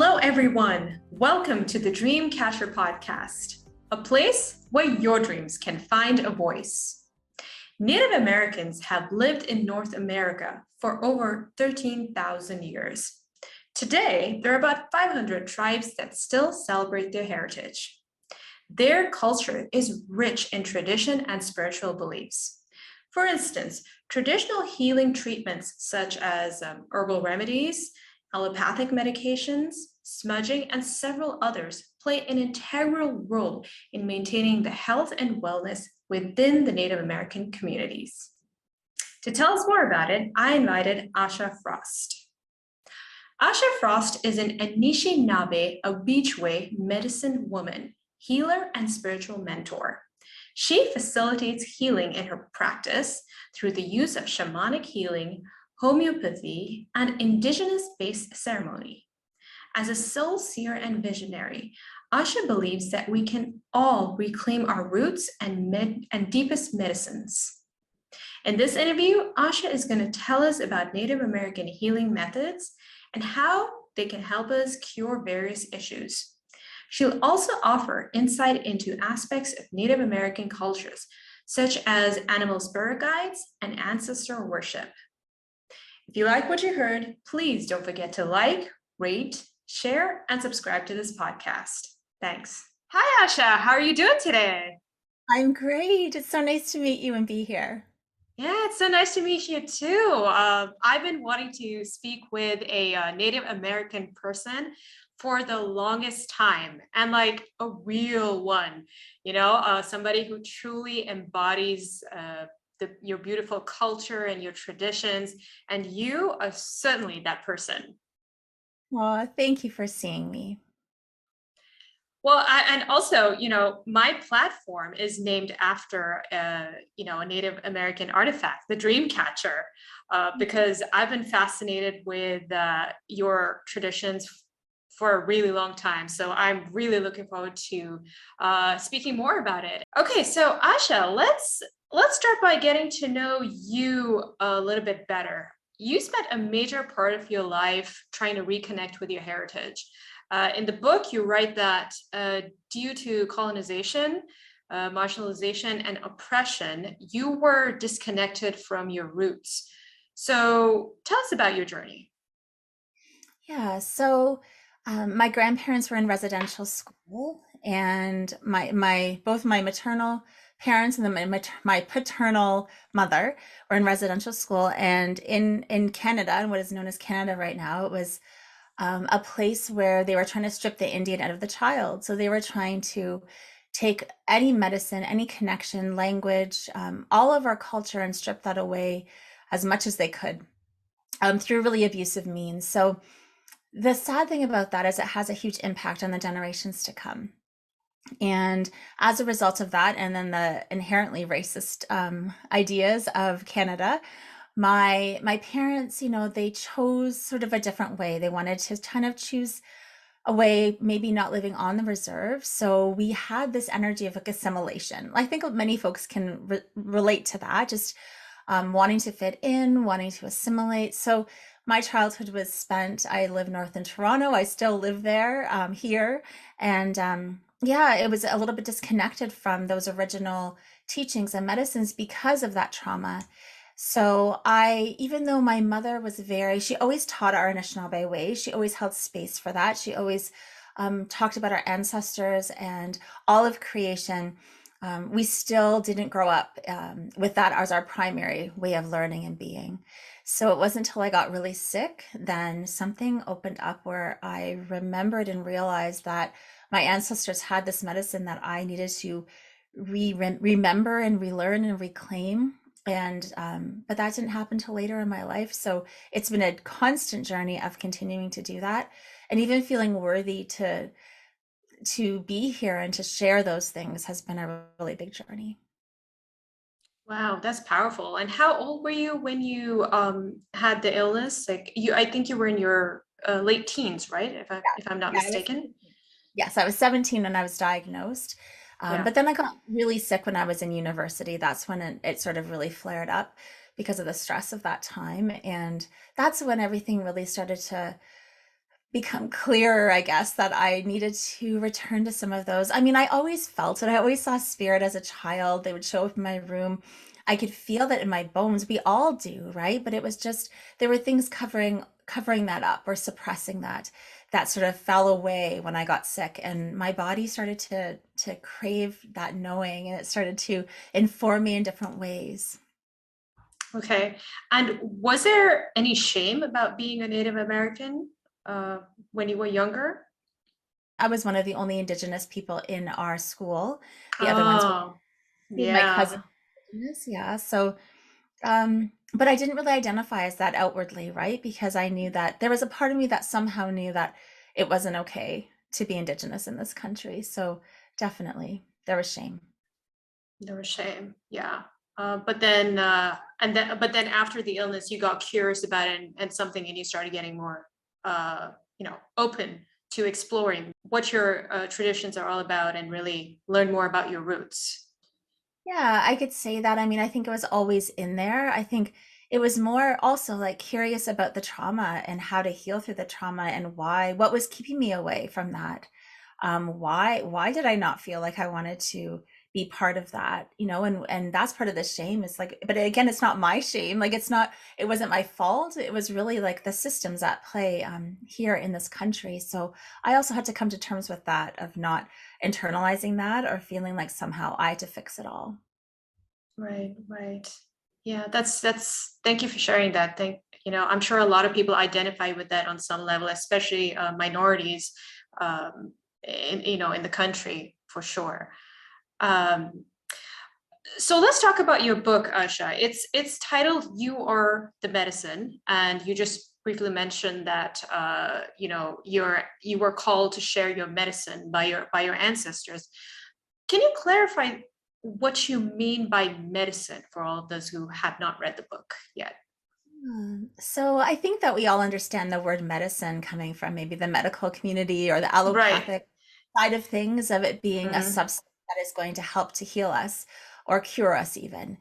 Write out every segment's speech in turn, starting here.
Hello, everyone. Welcome to the Dreamcatcher podcast, a place where your dreams can find a voice. Native Americans have lived in North America for over 13,000 years. Today, there are about 500 tribes that still celebrate their heritage. Their culture is rich in tradition and spiritual beliefs. For instance, traditional healing treatments such as herbal remedies, allopathic medications, smudging, and several others play an integral role in maintaining the health and wellness within the Native American communities. To tell us more about it, I invited Asha Frost. Asha Frost is an Anishinaabe, Ojibway medicine woman, healer, and spiritual mentor. She facilitates healing in her practice through the use of shamanic healing, homeopathy, and indigenous-based ceremony. As a soul seer and visionary, Asha believes that we can all reclaim our roots and deepest medicines. In this interview, Asha is going to tell us about Native American healing methods and how they can help us cure various issues. She'll also offer insight into aspects of Native American cultures, such as animal spirit guides and ancestor worship. If you like what you heard, please don't forget to like, rate, share, and subscribe to this podcast. Thanks. Hi, Asha. How are you doing today? I'm great. It's so nice to meet you and be here. Yeah, it's so nice to meet you too. I've been wanting to speak with a Native American person for the longest time, and like a real one, somebody who truly embodies your beautiful culture and your traditions, and you are certainly that person. Well, thank you for seeing me. Well, and also, my platform is named after, a Native American artifact, the Dreamcatcher, because I've been fascinated with your traditions for a really long time. So I'm really looking forward to speaking more about it. Okay, so Asha, let's start by getting to know you a little bit better. You spent a major part of your life trying to reconnect with your heritage. In the book, you write that due to colonization, marginalization, and oppression, you were disconnected from your roots. So tell us about your journey. Yeah, so my grandparents were in residential school, and my both my maternal parents and then my paternal mother were in residential school. And in Canada, and what is known as Canada right now, it was a place where they were trying to strip the Indian out of the child. So they were trying to take any medicine, any connection, language, all of our culture, and strip that away as much as they could through really abusive means. So the sad thing about that is it has a huge impact on the generations to come. And as a result of that, and then the inherently racist ideas of Canada, my parents, they chose sort of a different way. They wanted to kind of choose a way, maybe not living on the reserve. So we had this energy of like assimilation. I think many folks can relate to that, just wanting to fit in, wanting to assimilate. So my childhood was spent, I live north in Toronto. I still live there here. And yeah, it was a little bit disconnected from those original teachings and medicines because of that trauma. So even though my mother was she always taught our Anishinaabe ways. She always held space for that. She always talked about our ancestors and all of creation. We still didn't grow up with that as our primary way of learning and being. So it wasn't until I got really sick, then something opened up where I remembered and realized that my ancestors had this medicine that I needed to remember and relearn and reclaim. And but that didn't happen till later in my life. So it's been a constant journey of continuing to do that, and even feeling worthy to be here and to share those things has been a really big journey. Wow, that's powerful. And how old were you when you had the illness? I think you were in your late teens, right? If I'm not Yeah, I was mistaken. Yes, I was 17 when I was diagnosed. Yeah. But then I got really sick when I was in university. That's when it sort of really flared up because of the stress of that time. And that's when everything really started to become clearer, I guess, that I needed to return to some of those. I mean, I always felt it. I always saw spirit as a child. They would show up in my room. I could feel that in my bones. We all do, right? But it was just there were things covering that up or suppressing that sort of fell away when I got sick, and my body started to crave that knowing, and it started to inform me in different ways. Okay. And was there any shame about being a Native American uh, when you were younger? I was one of the only Indigenous people in our school. The other ones were Oh, my cousin yeah. Indigenous, yeah. So, but I didn't really identify as that outwardly, right? Because I knew that there was a part of me that somehow knew that it wasn't okay to be Indigenous in this country. So definitely there was shame. There was shame. Yeah. But then after the illness, you got curious about it and something, and you started getting more, open to exploring what your traditions are all about and really learn more about your roots. Yeah, I could say that. I mean, I think it was always in there. I think it was more also like curious about the trauma and how to heal through the trauma and why, what was keeping me away from that. Why did I not feel like I wanted to be part of that? And that's part of the shame is like, but again, it's not my shame. Like it wasn't my fault. It was really like the systems at play here in this country. So I also had to come to terms with that of not internalizing that or feeling like somehow I had to fix it all. Right, right. Yeah, that's thank you for sharing that. I'm sure a lot of people identify with that on some level, especially minorities in the country for sure. Um, so let's talk about your book, Asha. It's titled "You Are the Medicine," and you just briefly mentioned that you were called to share your medicine by your ancestors. Can you clarify what you mean by medicine for all of those who have not read the book yet? So I think that we all understand the word medicine coming from maybe the medical community or the Right. allopathic side of things, of it being a Mhm. substance that is going to help to heal us or cure us even.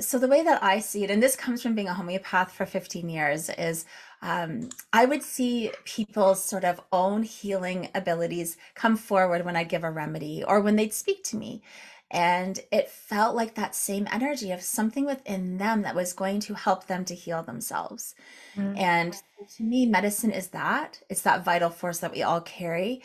So the way that I see it, and this comes from being a homeopath for 15 years, is I would see people's sort of own healing abilities come forward when I give a remedy or when they'd speak to me. And it felt like that same energy of something within them that was going to help them to heal themselves. Mhm. And to me, medicine is that. It's that vital force that we all carry.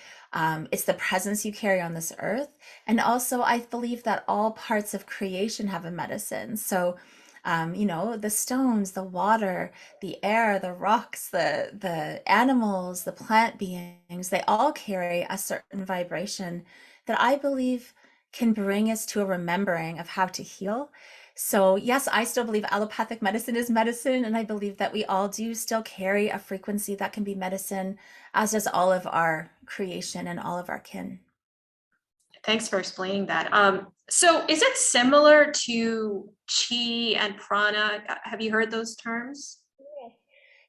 It's the presence you carry on this earth. And also, I believe that all parts of creation have a medicine. So, the stones, the water, the air, the rocks, the animals, the plant beings, they all carry a certain vibration that I believe can bring us to a remembering of how to heal. So, yes, I still believe allopathic medicine is medicine, and I believe that we all do still carry a frequency that can be medicine, as does all of our creation and all of our kin. Thanks for explaining that. So is it similar to chi and prana? Have you heard those terms?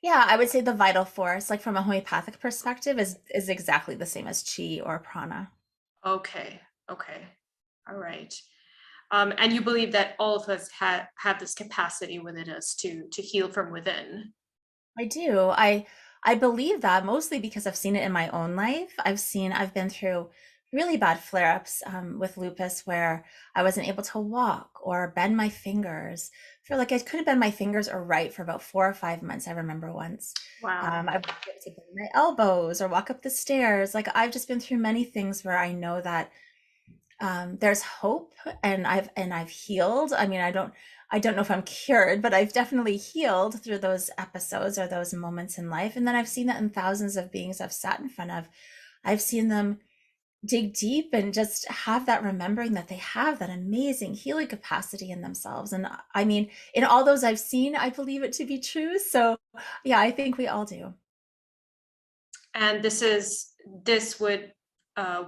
Yeah, I would say the vital force, like from a homeopathic perspective, is exactly the same as chi or prana. Okay, okay, all right. And you believe that all of us have this capacity within us to heal from within. I do. I believe that mostly because I've seen it in my own life. I've been through really bad flare-ups with lupus where I wasn't able to walk or bend my fingers for like I couldn't bend my fingers or write for about 4 or 5 months. I remember once. Wow. I wasn't able to bend my elbows or walk up the stairs. Like I've just been through many things where I know that there's hope, and I've healed. I mean, I don't know if I'm cured, but I've definitely healed through those episodes or those moments in life. And then I've seen that in thousands of beings I've sat in front of. I've seen them dig deep and just have that remembering that they have that amazing healing capacity in themselves. And I mean, in all those I've seen, I believe it to be true. So yeah, I think we all do. And this would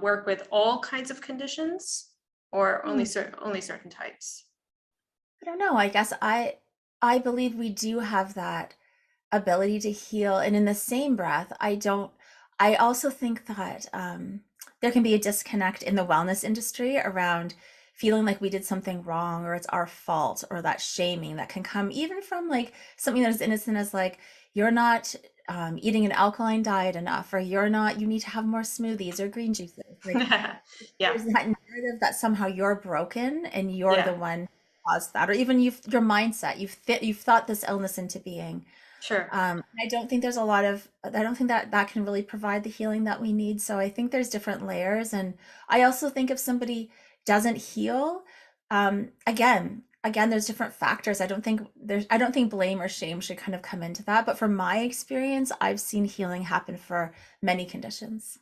work with all kinds of conditions, or Hmm. only certain types. I don't know. I believe we do have that ability to heal. And in the same breath, I also think that there can be a disconnect in the wellness industry around feeling like we did something wrong or it's our fault, or that shaming that can come even from like something that is innocent as like you're not eating an alkaline diet enough, or you need to have more smoothies or green juices. Like Yeah, there's that narrative that somehow you're broken and you're the yeah, one who caused that, or even your mindset, you've thought this illness into being. sure. I don't think there's a lot of, I don't think that that can really provide the healing that we need. So I think there's different layers. And I also think if somebody doesn't heal, there's different factors. I don't think blame or shame should kind of come into that. But from my experience, I've seen healing happen for many conditions.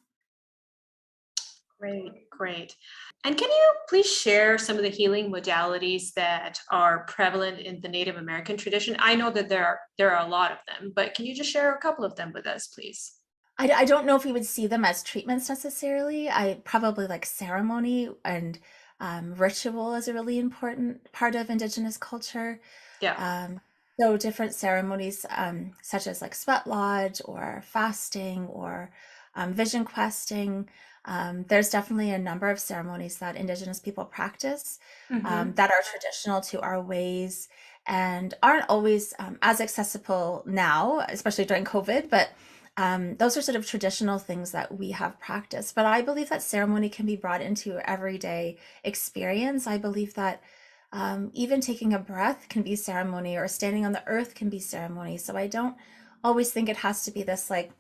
Great, great. And can you please share some of the healing modalities that are prevalent in the Native American tradition? I know that there are a lot of them, but can you just share a couple of them with us, please? I don't know if we would see them as treatments necessarily. I probably like ceremony and ritual is a really important part of Indigenous culture. Yeah. Um, so different ceremonies, such as like sweat lodge or fasting or vision questing. There's definitely a number of ceremonies that Indigenous people practice Mm-hmm. that are traditional to our ways and aren't always as accessible now, especially during COVID. But those are sort of traditional things that we have practiced. But I believe that ceremony can be brought into your everyday experience. I believe that even taking a breath can be ceremony, or standing on the earth can be ceremony. So I don't always think it has to be this like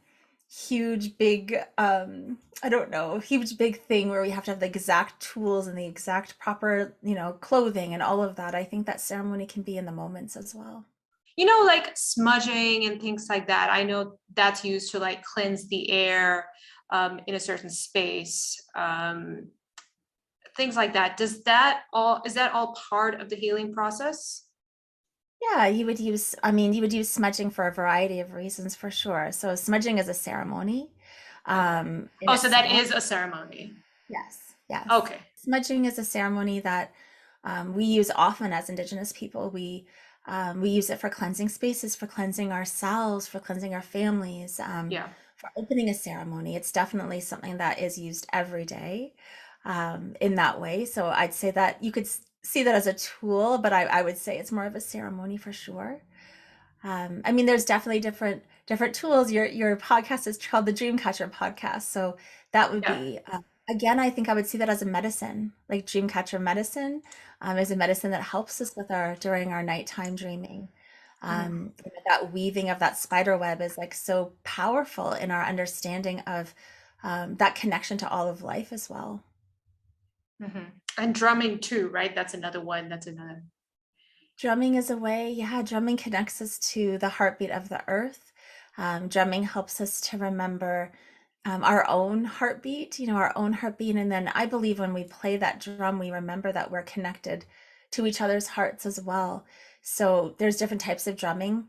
huge, big, I don't know, huge, big thing where we have to have the exact tools and the exact proper, clothing and all of that. I think that ceremony can be in the moments as well. Like smudging and things like that. I know that's used to like cleanse the air in a certain space. Things like that. Is that all part of the healing process? Yeah, you would use smudging for a variety of reasons for sure. So smudging is a ceremony Okay. in Oh, so that itself. is a ceremony. Yes, yes. Okay. Smudging is a ceremony that we use often as Indigenous people. We use it for cleansing spaces, for cleansing ourselves, for cleansing our families, Yeah. for opening a ceremony. It's definitely something that is used every day in that way. So I'd say that you could see that as a tool, but I would say it's more of a ceremony for sure. I mean, there's definitely different tools. Your podcast is called the Dreamcatcher podcast, so that would Yeah. be again. I think I would see that as a medicine, like Dreamcatcher medicine, is a medicine that helps us with our during our nighttime dreaming. That weaving of that spider web is like so powerful in our understanding of that connection to all of life as well. Mm-hmm. And drumming too, right? That's another one. That's another. Drumming is a way, yeah, drumming connects us to the heartbeat of the earth. Drumming helps us to remember our own heartbeat, our own heartbeat. And then I believe when we play that drum, we remember that we're connected to each other's hearts as well. So there's different types of drumming.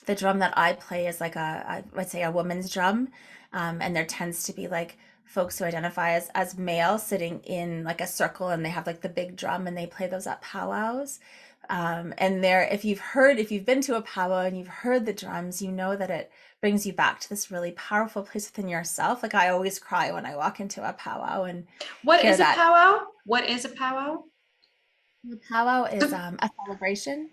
The drum that I play is like let's say a woman's drum. And there tends to be like folks who identify as male sitting in like a circle, and they have like the big drum and they play those at powwows. And there, if you've been to a powwow and you've heard the drums, you know that it brings you back to this really powerful place within yourself. Like I always cry when I walk into a powwow and What hear is a that. powwow? What is a powwow? The powwow is a celebration.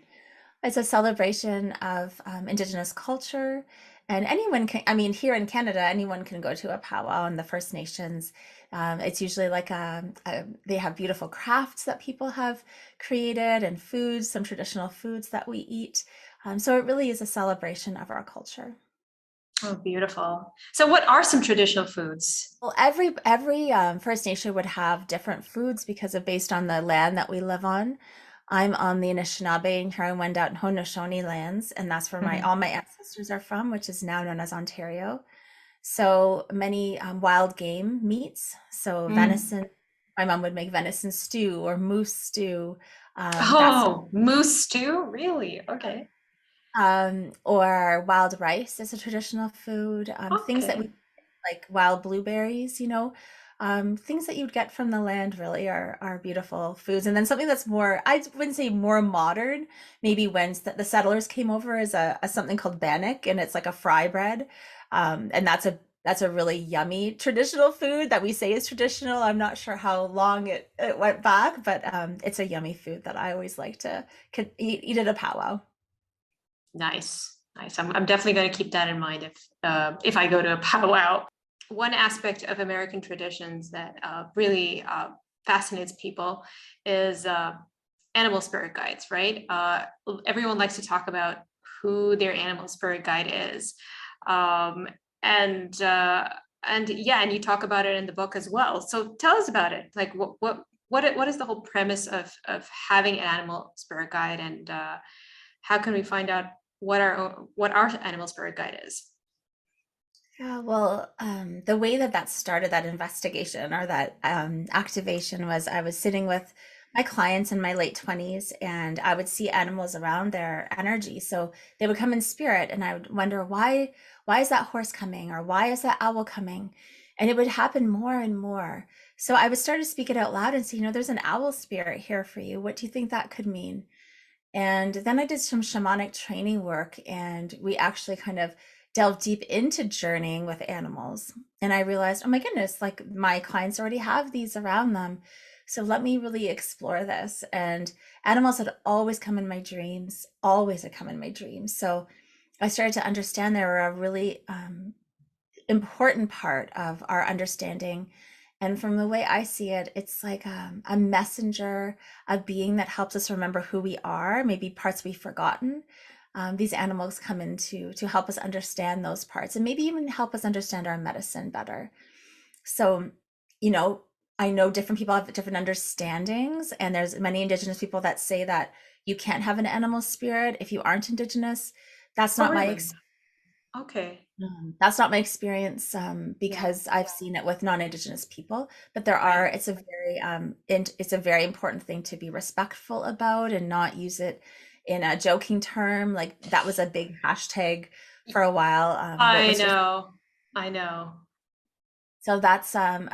It's a celebration of Indigenous culture. And anyone can, I mean, here in Canada, anyone can go to a powwow in the First Nations. It's usually like they have beautiful crafts that people have created and foods, some traditional foods that we eat. So it really is a celebration of our culture. Oh, beautiful. So what are some traditional foods? Well, every First Nation would have different foods because of based on the land that we live on. I'm on the Anishinaabe and Huron-Wendat and Haudenosaunee lands, and that's where Mhm. all my ancestors are from, which is now known as Ontario. So many wild game meats. So Mm. venison. My mom would make venison stew or moose stew. That's Oh, moose stew? Really? Okay. or wild rice is a traditional food. Things that we Okay. like wild blueberries, things that you'd get from the land really are beautiful foods. And then something that's more, I wouldn't say more modern, maybe when the settlers came over is a something called bannock, and it's like a fry bread. And that's a that's a really yummy traditional food that we say is traditional. I'm not sure how long it went back, but it's a yummy food that I always like to eat at a powwow. Nice, nice. I'm definitely going to keep that in mind if I go to a powwow. One aspect of American traditions that really fascinates people is animal spirit guides, right? Everyone likes to talk about who their animal spirit guide is, um, and yeah, and you talk about it in the book as well. So tell us about it. Like, what is the whole premise of having an animal spirit guide, and how can we find out what our animal spirit guide is? Yeah, well, the way that that started, that investigation or that activation was I was sitting with my clients in my late 20s and I would see animals around their energy. So they would come in spirit and I would wonder why is that horse coming or why is that owl coming? And it would happen more and more. So I would start to speak it out loud and say, there's an owl spirit here for you. What do you think that could mean? And then I did some shamanic training work, and we actually kind of delved deep into journeying with animals. And I realized, oh my goodness, like my clients already have these around them. So let me really explore this. And animals had always come in my dreams, always had come in my dreams. So I started to understand they were a really important part of our understanding. And from the way I see it, it's like a messenger, a being that helps us remember who we are, maybe parts we've forgotten. These animals come in to help us understand those parts and maybe even help us understand our medicine better. So, you know, I know different people have different understandings, and there's many Indigenous people that say that you can't have an animal spirit if you aren't Indigenous. That's Oh, not my really? experience. Okay. That's not my experience, Yeah. because I've seen it with non-Indigenous people, but there Right. are, it's a very important thing to be respectful about and not use it in a joking term. Like that was a big hashtag for a while. What I was your, know. I know. so that's a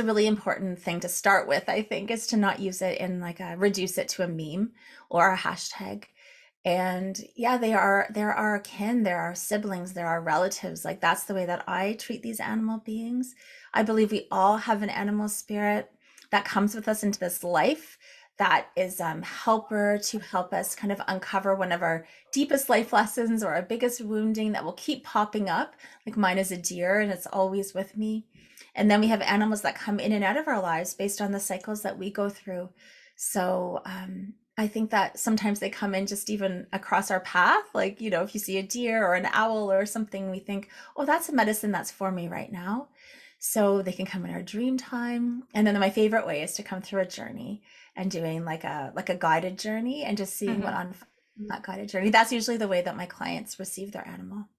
really important thing to start with, I think, is to not use it in like reduce it to a meme or a hashtag. And yeah, there are kin, there are siblings, there are relatives. Like that's the way that I treat these animal beings. I believe we all have an animal spirit that comes with us into this life that is helper to help us kind of uncover one of our deepest life lessons or our biggest wounding that will keep popping up. Like mine is a deer and it's always with me. And then we have animals that come in and out of our lives based on the cycles that we go through. So I think that sometimes they come in just even across our path. Like, if you see a deer or an owl or something, we think, oh, that's a medicine that's for me right now. So they can come in our dream time. And then my favorite way is to come through a journey and doing like a guided journey and just seeing what Mhm. unfolds in that guided journey. That's usually the way that my clients receive their animal.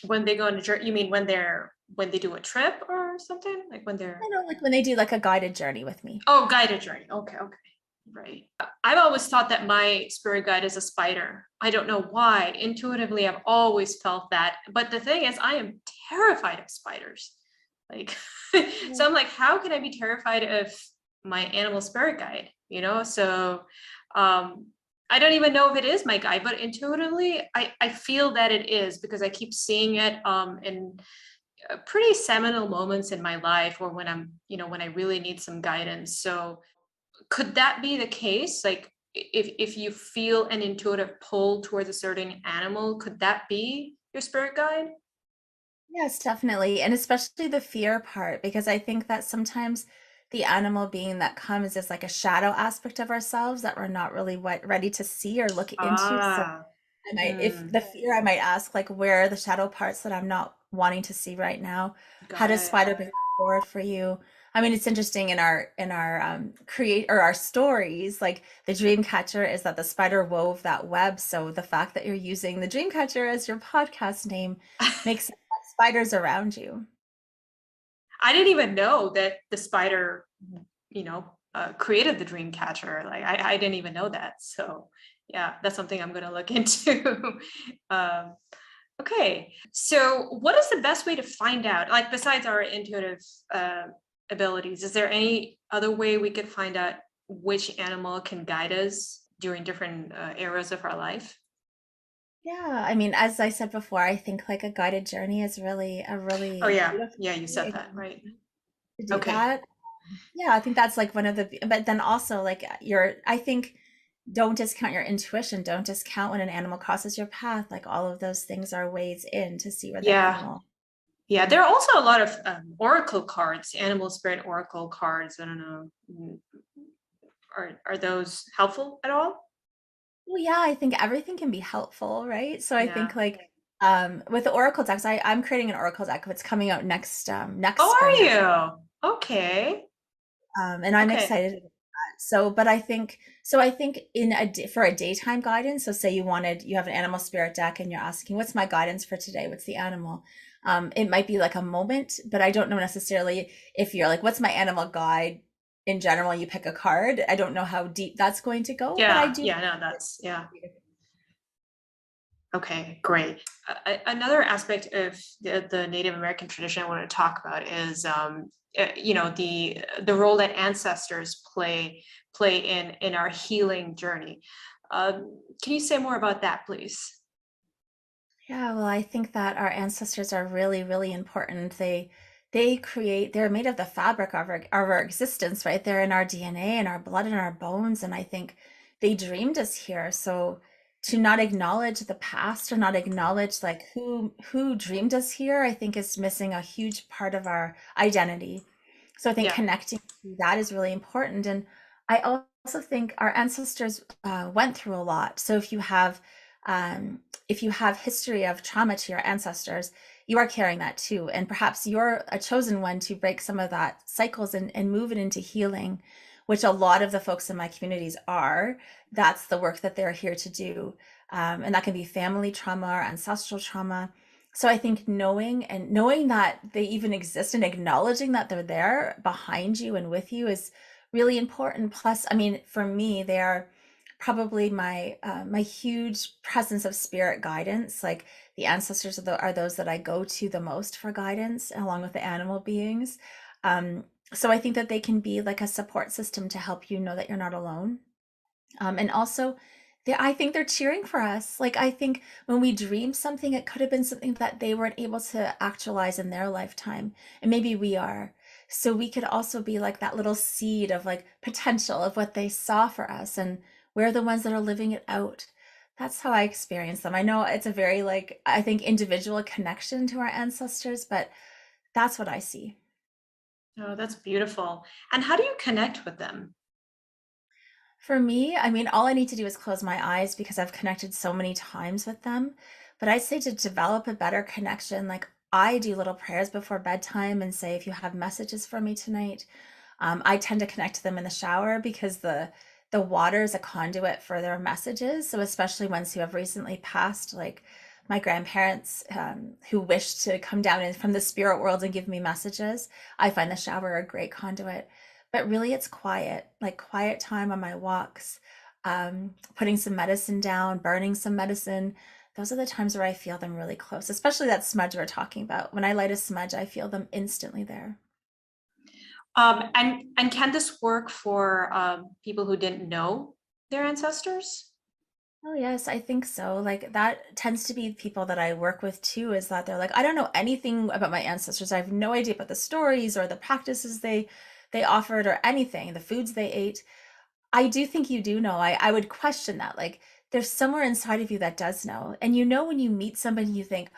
When they go on a journey, you mean when they do a trip or something? Like when they're I know, like when they do like a guided journey with me. oh, guided journey. Okay, okay. Right. I've always thought that my spirit guide is a spider. I don't know why. Intuitively, I've always felt that. But the thing is, I am terrified of spiders. Like, so I'm like, how can I be terrified of my animal spirit guide? So I don't even know if it is my guide, but intuitively, I feel that it is because I keep seeing it in pretty seminal moments in my life or when when I really need some guidance. So could that be the case? Like if you feel an intuitive pull towards a certain animal, could that be your spirit guide? Yes, definitely. And especially the fear part, because I think that sometimes the animal being that comes is like a shadow aspect of ourselves that we're not really ready to see or look into. So Ah, if mm, the fear, I might ask, like, where are the shadow parts that I'm not wanting to see right now? How got does it. spider bring forward for you? I mean, it's interesting in our create or our stories, like the dream catcher is that the spider wove that web. So the fact that you're using the dream catcher as your podcast name makes sense that spiders around you. I didn't even know that the spider, created the dream catcher. Like I didn't even know that. So yeah, that's something I'm going to look into. um, okay. So what is the best way to find out, like besides our intuitive uh, abilities, is there any other way we could find out which animal can guide us during different eras of our life? Yeah, I mean, as I said before, I think like a guided journey is really a Oh really yeah, beautiful yeah, you said way that, right? to do Okay. that. Yeah, I think that's like one of the, but then also like I think don't discount your intuition. Don't discount when an animal crosses your path. Like all of those things are ways in to see where the Yeah, animal. yeah. There are also a lot of oracle cards, animal spirit oracle cards. I don't know. Are those helpful at all? Well, yeah, I think everything can be helpful, right? So I Yeah. think like with the oracle decks, I'm creating an oracle deck. It's coming out next Oh, spring, are you? Okay. and I'm Okay. excited. So, but I think so. I think for a daytime guidance. So, say you have an animal spirit deck, and you're asking, "What's my guidance for today? What's the animal?" It might be like a moment, but I don't know necessarily if you're like, "What's my animal guide?" In general, you pick a card. I don't know how deep that's going to go, but I Yeah. do. Yeah. No, that's yeah. Okay, great. Another aspect of the Native American tradition I want to talk about is, the role that ancestors play in our healing journey. Can you say more about that, please? Yeah, well, I think that our ancestors are really, really important. They're made of the fabric of our existence, right? They're in our DNA and our blood and our bones. And I think they dreamed us here. So to not acknowledge the past or not acknowledge like who dreamed us here, I think is missing a huge part of our identity. So I think Yeah, connecting to that is really important. And I also think our ancestors went through a lot. So if you have history of trauma to your ancestors, you are carrying that too. And perhaps you're a chosen one to break some of that cycles and move it into healing, which a lot of the folks in my communities are. That's the work that they're here to do. And that can be family trauma or ancestral trauma. So I think knowing that they even exist and acknowledging that they're there behind you and with you is really important. Plus, I mean, for me, they are probably my huge presence of spirit guidance. Like the ancestors are those that I go to the most for guidance, along with the animal beings. So I think that they can be like a support system to help you know that you're not alone. And also, I think they're cheering for us. Like I think when we dream something, it could have been something that they weren't able to actualize in their lifetime, and maybe we are. So we could also be like that little seed of like potential of what they saw for us, and we're the ones that are living it out. That's how I experience them. I know it's a very like I think individual connection to our ancestors, but that's what I see. oh, that's beautiful. And how do you connect with them? For me, I mean, all I need to do is close my eyes because I've connected so many times with them. But I'd say to develop a better connection, like I do little prayers before bedtime and say, if you have messages for me tonight, I tend to connect to them in the shower because the water is a conduit for their messages. So especially ones who have recently passed, like my grandparents who wish to come down in from the spirit world and give me messages, I find the shower a great conduit. But really, it's quiet, like quiet time on my walks, putting some medicine down, burning some medicine. Those are the times where I feel them really close, especially that smudge we're talking about. When I light a smudge, I feel them instantly there. And can this work for people who didn't know their ancestors? Oh, yes, I think so. Like that tends to be people that I work with too, is that they're like, I don't know anything about my ancestors. I have no idea about the stories or the practices they offered or anything, the foods they ate. I do think you do know. I would question that. Like there's somewhere inside of you that does know. And you know when you meet somebody you think,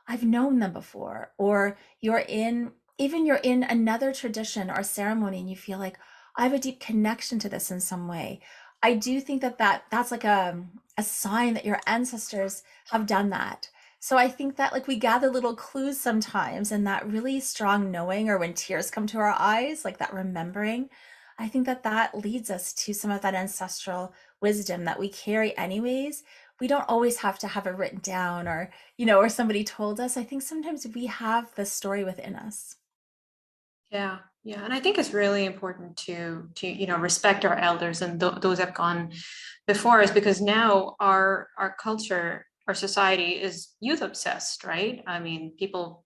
I've known them before, or you're in another tradition or ceremony and you feel like I have a deep connection to this in some way. I do think that's like a sign that your ancestors have done that. So I think that like we gather little clues sometimes and that really strong knowing or when tears come to our eyes, like that remembering, I think that leads us to some of that ancestral wisdom that we carry anyways. We don't always have to have it written down or somebody told us. I think sometimes we have the story within us. Yeah, yeah, and I think it's really important to respect our elders and those that have gone before us because now our culture, our society is youth obsessed, right? I mean, people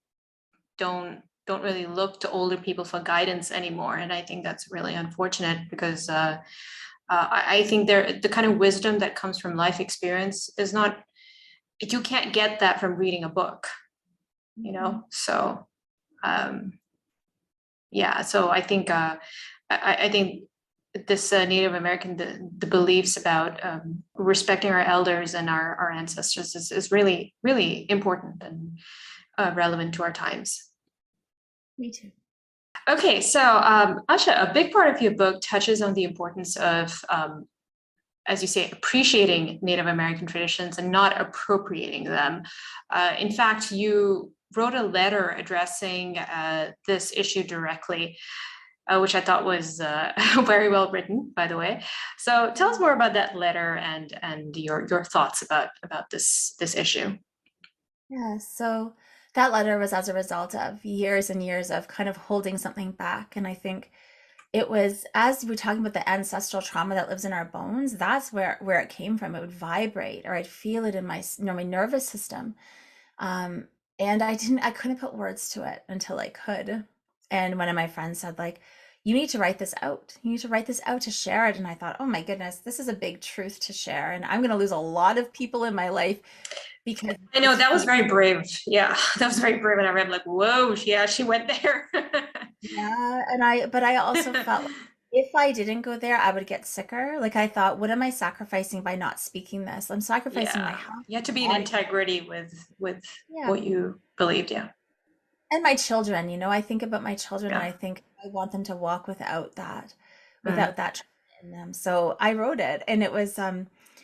don't really look to older people for guidance anymore, and I think that's really unfortunate because I think the kind of wisdom that comes from life experience is not you can't get that from reading a book, you know? So, yeah, so I think, I think this Native American, the beliefs about respecting our elders and our ancestors is really, really important and relevant to our times. Me too. Okay, so Asha, a big part of your book touches on the importance of, as you say, appreciating Native American traditions and not appropriating them. In fact, you wrote a letter addressing this issue directly, which I thought was very well written, by the way. So tell us more about that letter and your thoughts about this issue. Yeah, so that letter was as a result of years and years of kind of holding something back. And I think it was, as we're talking about the ancestral trauma that lives in our bones, that's where it came from. It would vibrate, or I'd feel it in my, my nervous system. Um, and I couldn't put words to it until I could. And one of my friends said, like, you need to write this out. You need to write this out to share it. And I thought, oh my goodness, this is a big truth to share. And I'm going to lose a lot of people in my life because I know that was very brave. Yeah, that was very brave. And I read like, whoa, yeah, she went there. yeah, but I also felt like if I didn't go there, I would get sicker. Like I thought, what am I sacrificing by not speaking this? I'm sacrificing my Yeah, health, you had to be in body. integrity with Yeah. what you believed. Yeah, And my children, I think about my children and yeah. I think I want them to walk Mm. without that trauma in them. So I wrote it and it was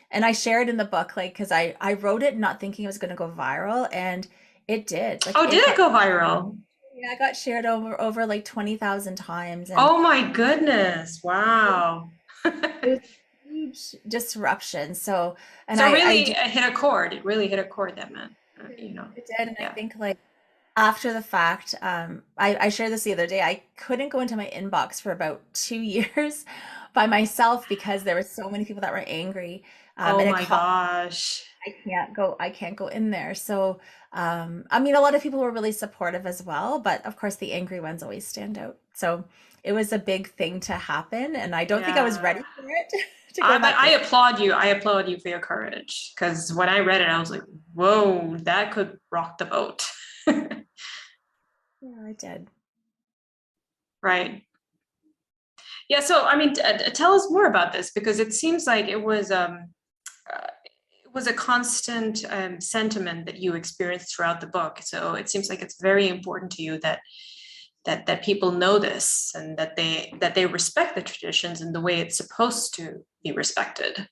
and I shared in the book like because I wrote it not thinking it was going to go viral and it did. Like Oh, did it go viral? yeah, I got shared over like 20,000 times and Oh my goodness! Wow. it was a huge disruption. So and So I really, do it hit a chord. It really hit a chord. That meant, you know, it did and I yeah. think like after the fact, I shared this the other day. I couldn't go into my inbox for about 2 years by myself because there were so many people that were angry, Oh and it my caused gosh. I can't go in there. So, I mean, a lot of people were really supportive as well, but of course, the angry ones always stand out. So it was a big thing to happen, and I don't think I was Yeah. ready for it to go But that I big. applaud you. I applaud you for your courage because when I read it, I was like, whoa, that could rock the boat. Yeah, I did. Right. Yeah. So, I mean, tell us more about this because it seems like it was a constant sentiment that you experienced throughout the book. So it seems like it's very important to you that people know this and that they respect the traditions and the way it's supposed to be respected.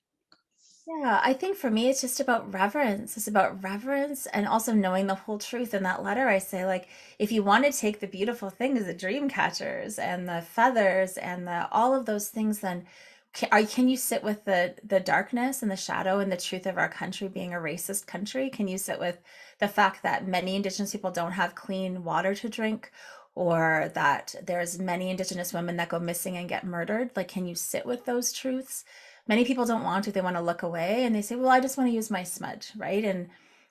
Yeah, I think for me, it's just about reverence. It's about reverence and also knowing the whole truth. In that letter, I say, like, if you want to take the beautiful things, the dream catchers and the feathers and the all of those things, then can you sit with the darkness and the shadow and the truth of our country being a racist country? Can you sit with the fact that many Indigenous people don't have clean water to drink, or that there's many Indigenous women that go missing and get murdered? Like, can you sit with those truths? Many people don't want to, they want to look away and they say, well, I just want to use my smudge, right? And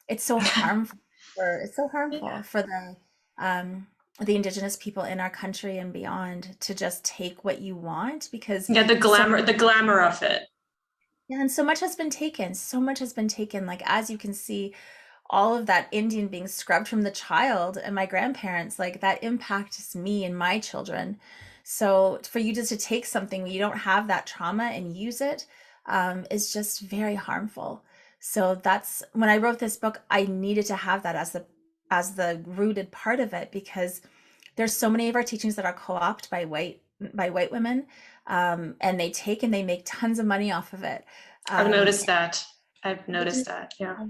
it's so harmful Yeah. for the indigenous people in our country and beyond to just take what you want because Yeah, so the glamour of it. yeah, and so much has been taken. So much has been taken. Like as you can see, all of that Indian being scrubbed from the child and my grandparents, like that impacts me and my children. So for you just to take something when you don't have that trauma and use it is just very harmful. So that's when I wrote this book, I needed to have that as the rooted part of it because there's so many of our teachings that are co-opted by white women, and they take and they make tons of money off of it. I've Um, noticed that. I've noticed we that. Yeah.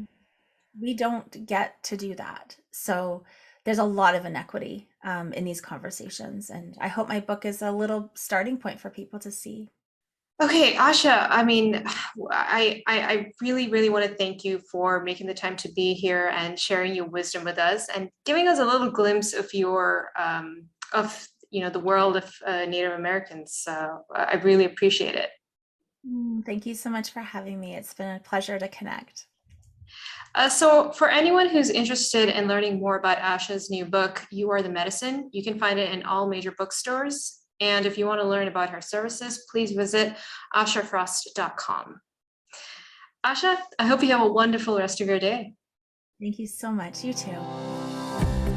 we don't get to do that. So there's a lot of inequity in these conversations, and I hope my book is a little starting point for people to see. Okay, Asha, I mean, I really, really want to thank you for making the time to be here and sharing your wisdom with us and giving us a little glimpse of your, the world of Native Americans. I really appreciate it. Thank you so much for having me. It's been a pleasure to connect. So for anyone who's interested in learning more about Asha's new book, You Are the Medicine, you can find it in all major bookstores. And if you want to learn about her services, please visit ashafrost.com. Asha, I hope you have a wonderful rest of your day. Thank you so much. You too.